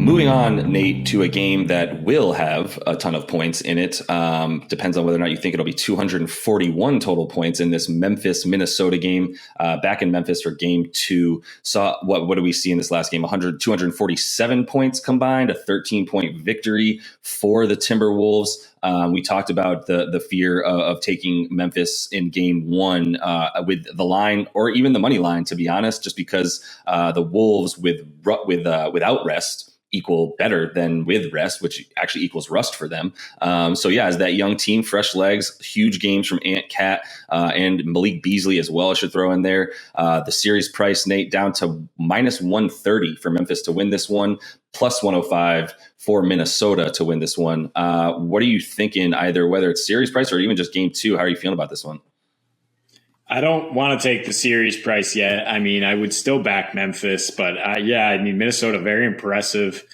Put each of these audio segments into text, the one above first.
Moving on, Nate, to a game that will have a ton of points in it. Depends on whether or not you think it'll be 241 total points in this Memphis-Minnesota game. Back in Memphis for game 2. Saw what do we see in this last game? 247 points combined, a 13-point victory for the Timberwolves. We talked about the fear of taking Memphis in game 1 with the line or even the money line, to be honest, just because the Wolves without rest equal better than with rest, which actually equals rust for them. So yeah, as that young team, fresh legs, huge games from Ant Cat and Malik Beasley as well, I should throw in there. The series price, Nate, down to minus 130 for Memphis to win this one, plus 105 for Minnesota to win this one. What are you thinking, either whether it's series price or even just game 2? How are you feeling about this one? I don't want to take the series price yet. I mean, I would still back Memphis, but Minnesota, very impressive.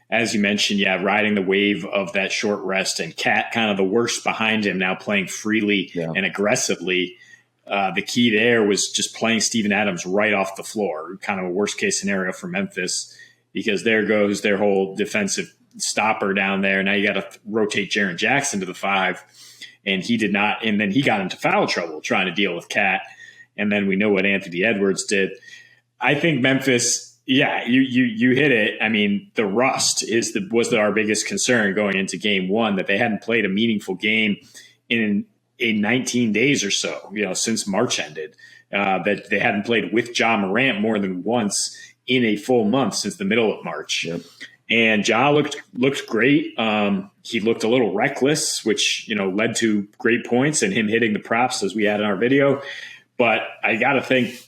As you mentioned, riding the wave of that short rest, and Cat kind of the worst behind him, now playing freely and aggressively. The key there was just playing Steven Adams right off the floor, kind of a worst case scenario for Memphis, because there goes their whole defensive stopper down there. Now you got to rotate Jaren Jackson to the 5. And he did not, and then he got into foul trouble trying to deal with Cat. And then we know what Anthony Edwards did. I think Memphis, you hit it. I mean, the rust was our biggest concern going into game 1, that they hadn't played a meaningful game in 19 days or so, since March ended. That they hadn't played with Ja Morant more than once in a full month since the middle of March. Yep. And Ja looked great. He looked a little reckless, which led to great points and him hitting the props as we had in our video. But I got to think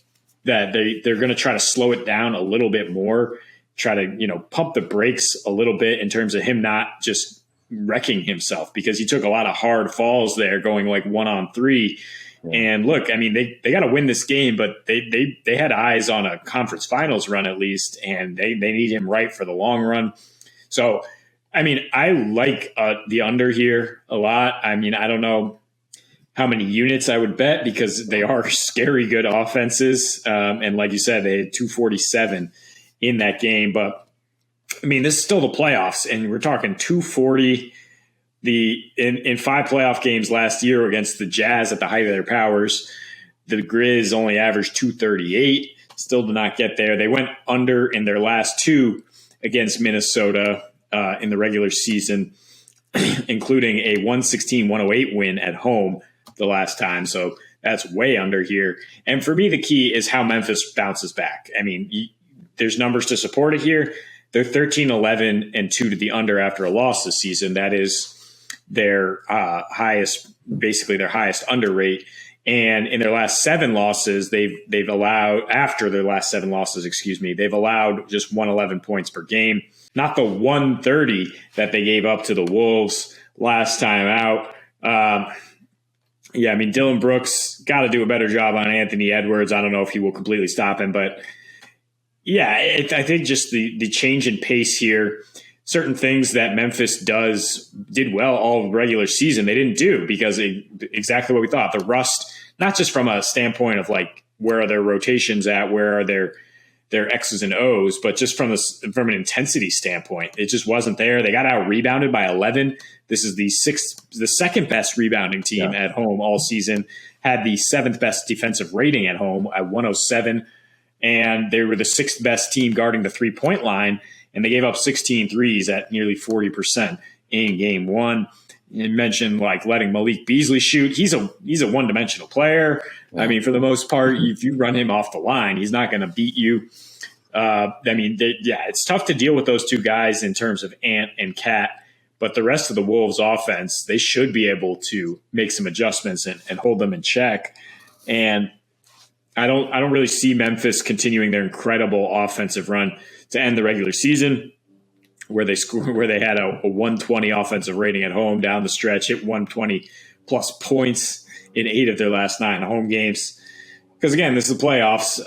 that they're going to try to slow it down a little bit more, try to pump the brakes a little bit in terms of him not just wrecking himself, because he took a lot of hard falls there, going like 1-on-3. And look, I mean, they got to win this game, but they had eyes on a conference finals run at least, and they need him right for the long run. So, I mean, I like the under here a lot. I mean, I don't know how many units I would bet, because they are scary good offenses. And like you said, they had 247 in that game. But, I mean, this is still the playoffs, and we're talking 240 in 5 playoff games last year against the Jazz at the height of their powers. The Grizz only averaged 238, still did not get there. They went under in their last 2 against Minnesota in the regular season, including a 116-108 win at home the last time. So that's way under here. And for me, the key is how Memphis bounces back. I mean, there's numbers to support it here. They're 13-11-2 to the under after a loss this season. That is their highest under rate. And in their last 7 losses, they've allowed, after their last 7 losses, they've allowed just 111 points per game, not the 130 that they gave up to the Wolves last time out. I mean, Dylan Brooks got to do a better job on Anthony Edwards. I don't know if he will completely stop him, but I think just the change in pace here. Certain things that Memphis did well all regular season, they didn't do, because exactly what we thought. The rust, not just from a standpoint of like, where are their rotations at, where are their X's and O's, but just from an intensity standpoint, it just wasn't there. They got out rebounded by 11. This is the second best rebounding team at home all season. Had the 7th best defensive rating at home at 107, and they were the 6th best team guarding the 3-point line. And they gave up 16 threes at nearly 40% in game 1. You mentioned like letting Malik Beasley shoot. He's a one-dimensional player. Wow. I mean, for the most part, if you run him off the line, he's not going to beat you. It's tough to deal with those 2 guys in terms of Ant and Cat. But the rest of the Wolves offense, they should be able to make some adjustments and hold them in check. And I don't really see Memphis continuing their incredible offensive run to end the regular season, where they had a 120 offensive rating at home down the stretch, hit 120 plus points in 8 of their last 9 home games. Because again, this is the playoffs.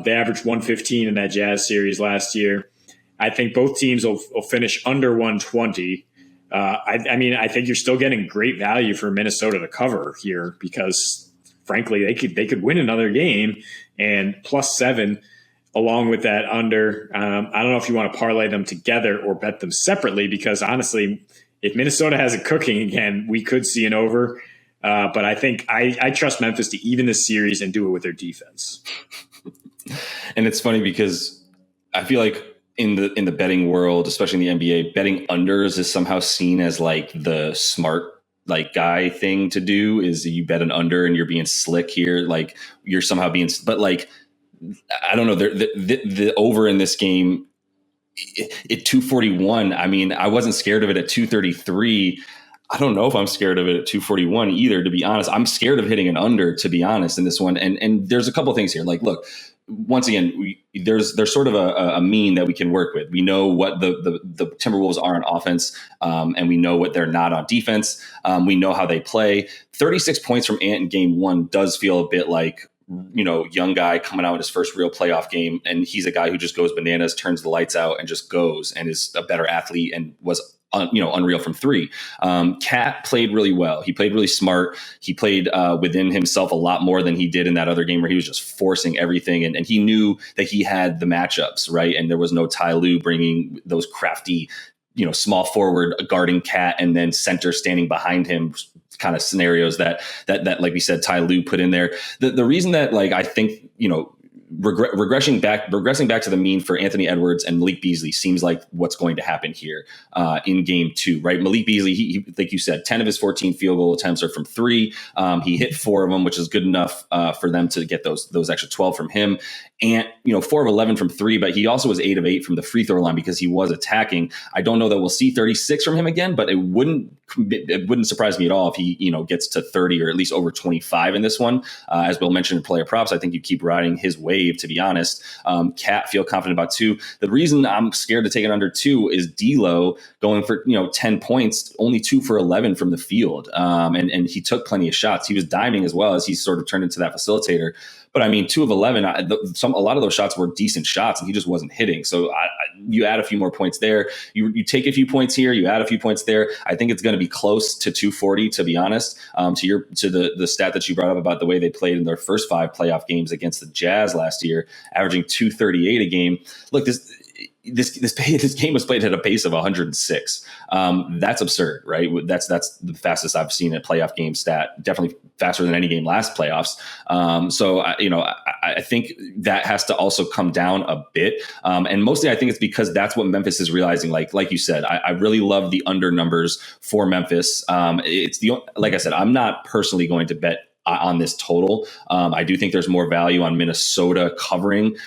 They averaged 115 in that Jazz series last year. I think both teams will finish under 120. I think you're still getting great value for Minnesota to cover here, because frankly, they could win another game, and +7 along with that under. I don't know if you want to parlay them together or bet them separately, because honestly, if Minnesota has it cooking again, we could see an over. But I think I trust Memphis to even this series and do it with their defense. And it's funny because I feel like in the betting world, especially in the NBA, betting unders is somehow seen as like the smart like guy thing to do. Is you bet an under and you're being slick here, like you're somehow being. But like I don't know, the over in this game at 241. I mean, I wasn't scared of it at 233. I don't know if I'm scared of it at 241 either, to be honest. I'm scared of hitting an under, to be honest, in this one. And there's a couple of things here. Like, look, once again, there's sort of a mean that we can work with. We know what the Timberwolves are on offense, and we know what they're not on defense. We know how they play. 36 points from Ant in game one does feel a bit like, young guy coming out in his first real playoff game. And he's a guy who just goes bananas, turns the lights out and just goes and is a better athlete and was unreal from three. Cat played really well. He played really smart. He played within himself a lot more than he did in that other game where he was just forcing everything. And he knew that he had the matchups, right? And there was no Ty Lue bringing those crafty, small forward guarding Cat and then center standing behind him kind of scenarios that like we said, Ty Lue put in there. The reason that like, I think, regressing back to the mean for Anthony Edwards and Malik Beasley seems like what's going to happen here in game two, right? Malik Beasley, he like you said, 10 of his 14 field goal attempts are from three. He hit 4 of them, which is good enough for them to get those extra 12 from him. And 4 of 11 from three, but he also was 8 of 8 from the free throw line because he was attacking. I don't know that we'll see 36 from him again, but it wouldn't surprise me at all if he gets to 30 or at least over 25 in this one. As Bill mentioned in player props, I think you keep riding his wave, to be honest. Cat feel confident about 2. The reason I'm scared to take it under 2 is D'Lo going for 10 points, only 2 for 11 from the field, and he took plenty of shots. He was diming as well as he sort of turned into that facilitator. But I mean, 2 of 11, a lot of those shots were decent shots, and he just wasn't hitting. So you add a few more points there. You take a few points here, you add a few points there. I think it's going to be close to 240, to be honest. To the stat that you brought up about the way they played in their first 5 playoff games against the Jazz last year, averaging 238 a game. Look, this game was played at a pace of 106. That's absurd, right? That's the fastest I've seen a playoff game stat. Definitely faster than any game last playoffs. So I think that has to also come down a bit. And mostly I think it's because that's what Memphis is realizing. Like you said, I really love the under numbers for Memphis. Like I said, I'm not personally going to bet on this total. I do think there's more value on Minnesota covering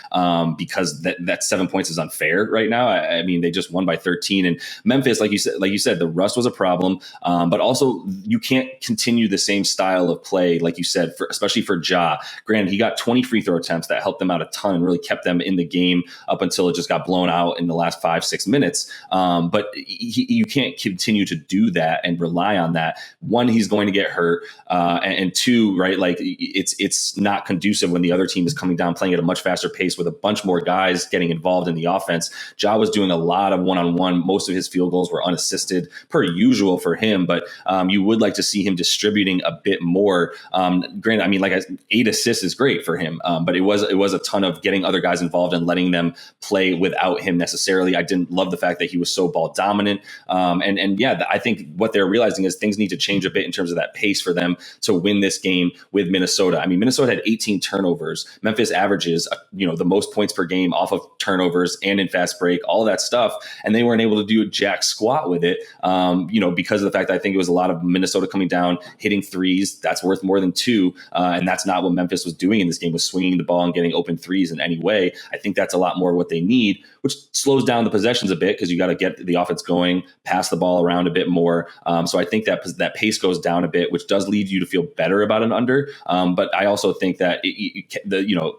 because that 7 points is unfair right now. I mean, they just won by 13, and Memphis, like you said, the rust was a problem. But also you can't continue the same style of play, like you said, especially for Ja. Granted, he got 20 free throw attempts that helped them out a ton and really kept them in the game up until it just got blown out in the last 5-6 minutes. But you can't continue to do that and rely on that. One, he's going to get hurt, and 2, right? Like it's not conducive when the other team is coming down, playing at a much faster pace with a bunch more guys getting involved in the offense. Ja was doing a lot of one-on-one. Most of his field goals were unassisted, per usual for him, but you would like to see him distributing a bit more. Granted, I mean, 8 assists is great for him, but it was a ton of getting other guys involved and letting them play without him necessarily. I didn't love the fact that he was so ball dominant. And I think what they're realizing is things need to change a bit in terms of that pace for them to win this game with Minnesota. I mean, Minnesota had 18 turnovers. Memphis averages, the most points per game off of turnovers and in fast break, all that stuff. And they weren't able to do jack squat with it, because of the fact that I think it was a lot of Minnesota coming down, hitting threes. That's worth more than 2. And that's not what Memphis was doing in this game, was swinging the ball and getting open threes in any way. I think that's a lot more what they need, which slows down the possessions a bit because you got to get the offense going, pass the ball around a bit more. So I think that pace goes down a bit, which does lead you to feel better about an under. But I also think that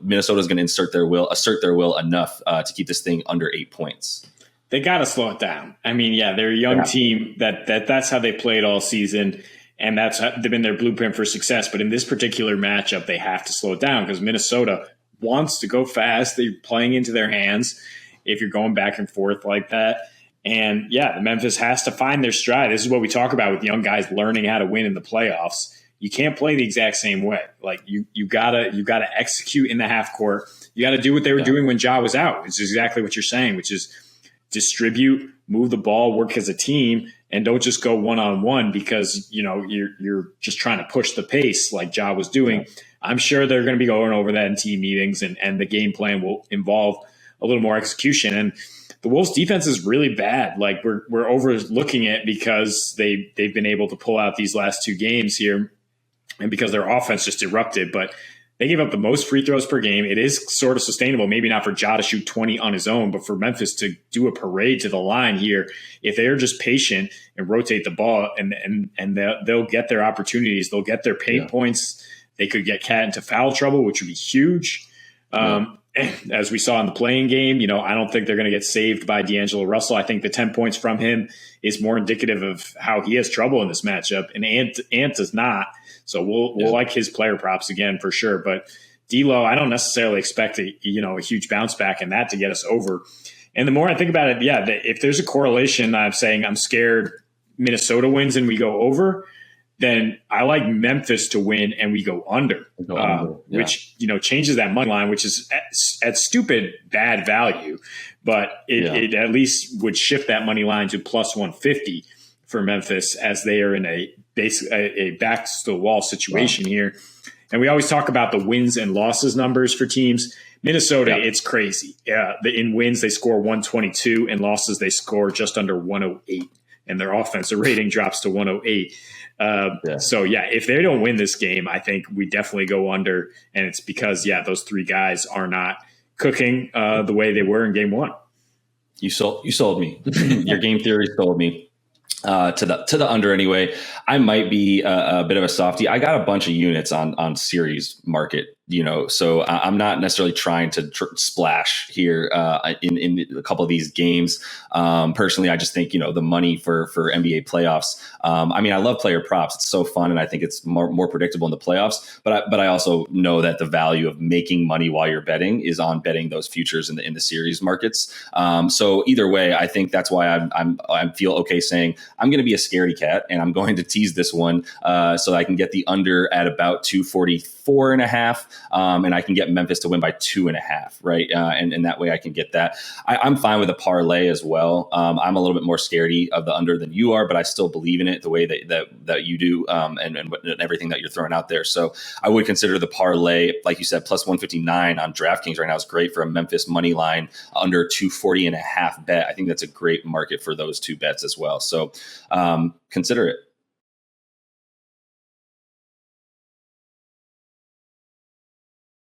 Minnesota is going to assert their will enough to keep this thing under 8 points. They got to slow it down. I mean, they're a young team that's how they played all season, and they've been their blueprint for success. But in this particular matchup, they have to slow it down because Minnesota wants to go fast. They're playing into their hands if you're going back and forth like that. And the Memphis has to find their stride. This is what we talk about with young guys learning how to win in the playoffs. you can't play the exact same way. Like you gotta execute in the half court. You got to do what they were doing when Ja was out. It's exactly what you're saying, which is distribute, move the ball, work as a team, and don't just go one-on-one because, you're just trying to push the pace like Ja was doing. I'm sure they're going to be going over that in team meetings, and the game plan will involve a little more execution. And the Wolves defense is really bad. Like we're overlooking it because they've been able to pull out these last two games here and because their offense just erupted. But they gave up the most free throws per game. It is sort of sustainable, maybe not for Ja to shoot 20 on his own, but for Memphis to do a parade to the line here, if they're just patient and rotate the ball and they'll get their opportunities, they'll get their paint points. They could get Cat into foul trouble, which would be huge. As we saw in the playing game, I don't think they're going to get saved by D'Angelo Russell. I think the 10 points from him is more indicative of how he has trouble in this matchup, and Ant does not. So we'll like his player props again for sure. But D'Lo, I don't necessarily expect a huge bounce back in that to get us over. And the more I think about it, if there's a correlation, I'm saying I'm scared Minnesota wins and we go over, then I like Memphis to win and we go under, which changes that money line, which is at stupid bad value, but it at least would shift that money line to plus 150 for Memphis as they are in a back to the wall situation here. And we always talk about the wins and losses numbers for teams. Minnesota, it's crazy. In wins they score 122, and losses they score just under 108, and their offensive rating drops to 108. So if they don't win this game, I think we definitely go under, and it's because those three guys are not cooking the way they were in game one. You sold me. Your game theory sold me to the under anyway. I might be a bit of a softie. I got a bunch of units on series market, so I'm not necessarily trying to splash here in a couple of these games. Personally, I just think, the money for NBA playoffs. I love player props. It's so fun. And I think it's more predictable in the playoffs, but I also know that the value of making money while you're betting is on betting those futures in the series markets. So either way, I think that's why I feel okay saying I'm going to be a scaredy cat and I'm going to tease this one so I can get the under at about 244.5. And I can get Memphis to win by 2.5, right? And that way I can get that. I'm fine with a parlay as well. I'm a little bit more scaredy of the under than you are, but I still believe in it the way that you do and everything that you're throwing out there. So I would consider the parlay, like you said, plus 159 on DraftKings right now is great for a Memphis money line under 240.5 bet. I think that's a great market for those two bets as well. So consider it.